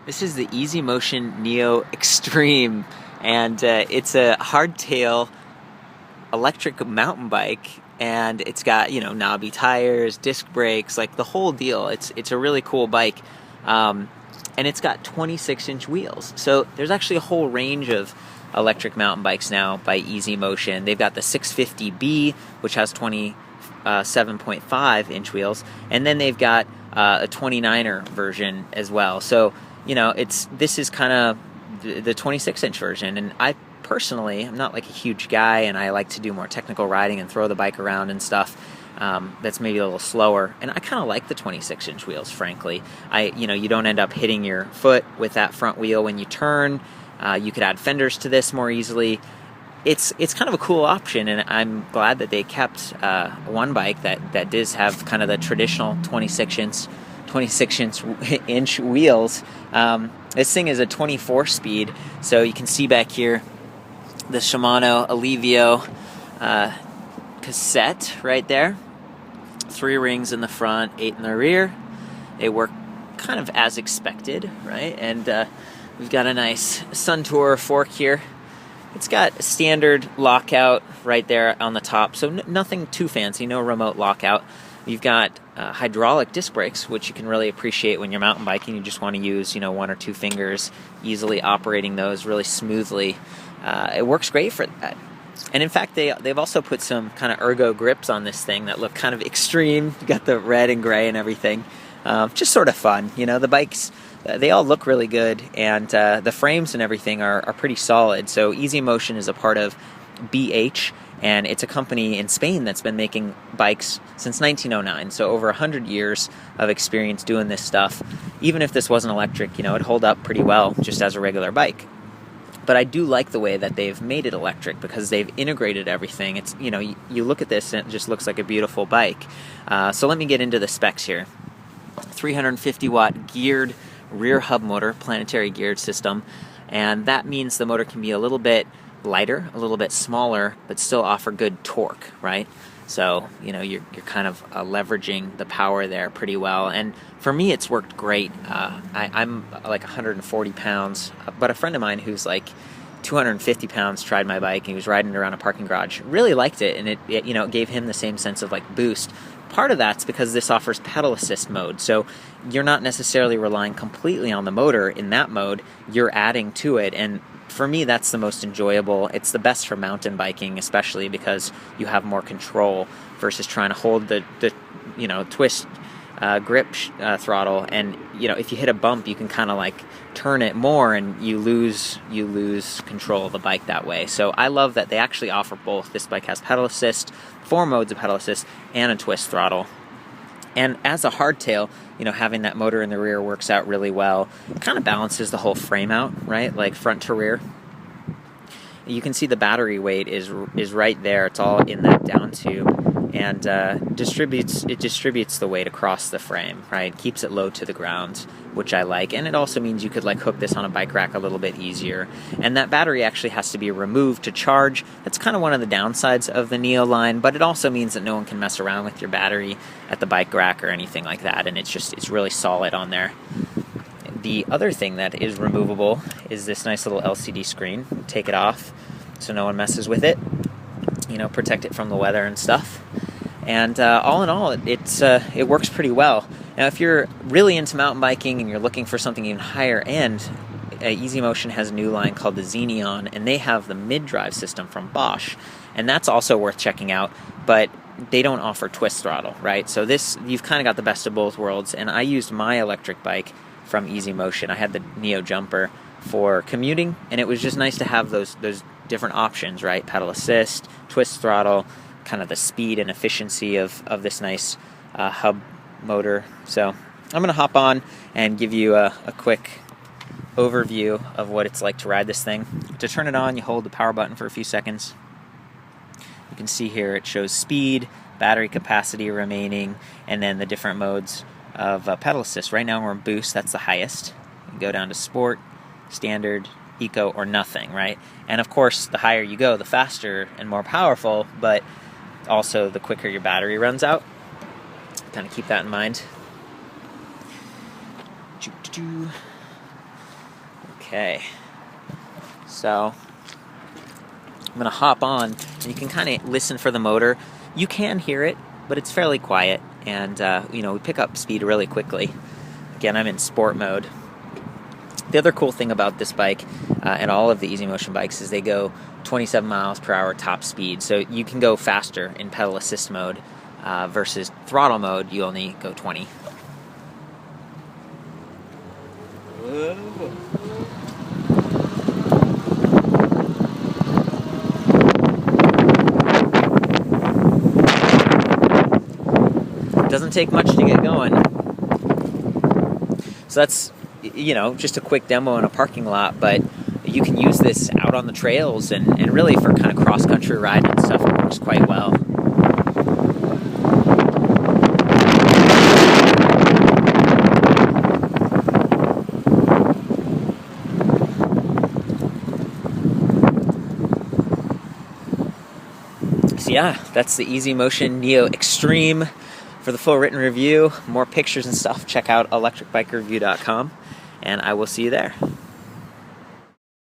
This is the Motion Neo Xtrem, and it's a hardtail electric mountain bike, and it's got, you know, knobby tires, disc brakes, like the whole deal. It's a really cool bike, and it's got 26-inch wheels. So there's actually a whole range of electric mountain bikes now by Motion. They've got the 650B, which has 27.5-inch wheels, and then they've got a 29er version as well. So, you know, this is kind of the 26-inch version, and I personally, I'm not like a huge guy, and I like to do more technical riding and throw the bike around and stuff. That's maybe a little slower, and I kind of like the 26-inch wheels, frankly. You don't end up hitting your foot with that front wheel when you turn. You could add fenders to this more easily. It's kind of a cool option, and I'm glad that they kept one bike that does have kind of the traditional 26-inch wheels. This thing is a 24-speed, so you can see back here the Shimano Alivio cassette right there. 3 rings in the front, 8 in the rear. They work kind of as expected, right? And we've got a nice Suntour fork here. It's got a standard lockout right there on the top, so nothing too fancy, no remote lockout. You've got hydraulic disc brakes, which you can really appreciate when you're mountain biking. You just want to use, 1 or 2 fingers, easily operating those really smoothly. It works great for that. And in fact, they've also put some kind of ergo grips on this thing that look kind of extreme. You got the red and gray and everything. Just sort of fun. The bikes, they all look really good, and the frames and everything are pretty solid. So Motion is a part of BH, and it's a company in Spain that's been making bikes since 1909, so over 100 years of experience doing this stuff. Even if this wasn't electric, it'd hold up pretty well just as a regular bike. But I do like the way that they've made it electric, because they've integrated everything. It's, you look at this and it just looks like a beautiful bike. So let me get into the specs here. 350-watt geared rear hub motor, planetary geared system, and that means the motor can be a little bit lighter, a little bit smaller, but still offer good torque, right? So, you're kind of leveraging the power there pretty well. And for me, it's worked great. I'm like 140 pounds, but a friend of mine who's like 250 pounds tried my bike, and he was riding it around a parking garage. Really liked it, and it gave him the same sense of like boost. Part of that's because this offers pedal assist mode, so you're not necessarily relying completely on the motor in that mode. You're adding to it, and for me, that's the most enjoyable. It's the best for mountain biking, especially because you have more control versus trying to hold the twist grip throttle, and if you hit a bump, you can kind of like turn it more, and you lose control of the bike that way. So I love that they actually offer both. This bike has pedal assist, 4 modes of pedal assist, and a twist throttle. And as a hardtail, having that motor in the rear works out really well. It kind of balances the whole frame out, right? Like front to rear. You can see the battery weight is right there. It's all in that downtube, and distributes the weight across the frame, right? Keeps it low to the ground, which I like. And it also means you could like hook this on a bike rack a little bit easier. And that battery actually has to be removed to charge. That's kind of one of the downsides of the Neo line, but it also means that no one can mess around with your battery at the bike rack or anything like that. And it's really solid on there. The other thing that is removable is this nice little LCD screen. Take it off so no one messes with it. Protect it from the weather and stuff. And all in all, it works pretty well. Now, if you're really into mountain biking and you're looking for something even higher end, Motion has a new line called the Lithium-ion, and they have the mid-drive system from Bosch. And that's also worth checking out, but they don't offer twist throttle, right? So you've kind of got the best of both worlds. And I used my electric bike from Motion. I had the Neo Jumper for commuting, and it was just nice to have those different options, right? Pedal assist, twist throttle, kind of the speed and efficiency of this nice hub motor. So I'm going to hop on and give you a quick overview of what it's like to ride this thing. To turn it on, you hold the power button for a few seconds. You can see here it shows speed, battery capacity remaining, and then the different modes of pedal assist. Right now we're in boost, that's the highest. You can go down to sport, standard, eco, or nothing, right? And of course, the higher you go, the faster and more powerful, but also the quicker your battery runs out. Kind of keep that in mind. Okay, so I'm going to hop on, and you can kind of listen for the motor. You can hear it, but it's fairly quiet, and we pick up speed really quickly. Again, I'm in sport mode. The other cool thing about this bike and all of the Easy Motion bikes is they go 27 miles per hour top speed, so you can go faster in pedal assist mode versus throttle mode. You only go 20. Doesn't take much to get going. So that's, just a quick demo in a parking lot, but you can use this out on the trails and really for kind of cross-country riding and stuff. It works quite well. So yeah, that's the Easy Motion Neo Xtrem. For the full written review, more pictures and stuff, check out ElectricBikeReview.com, and I will see you there.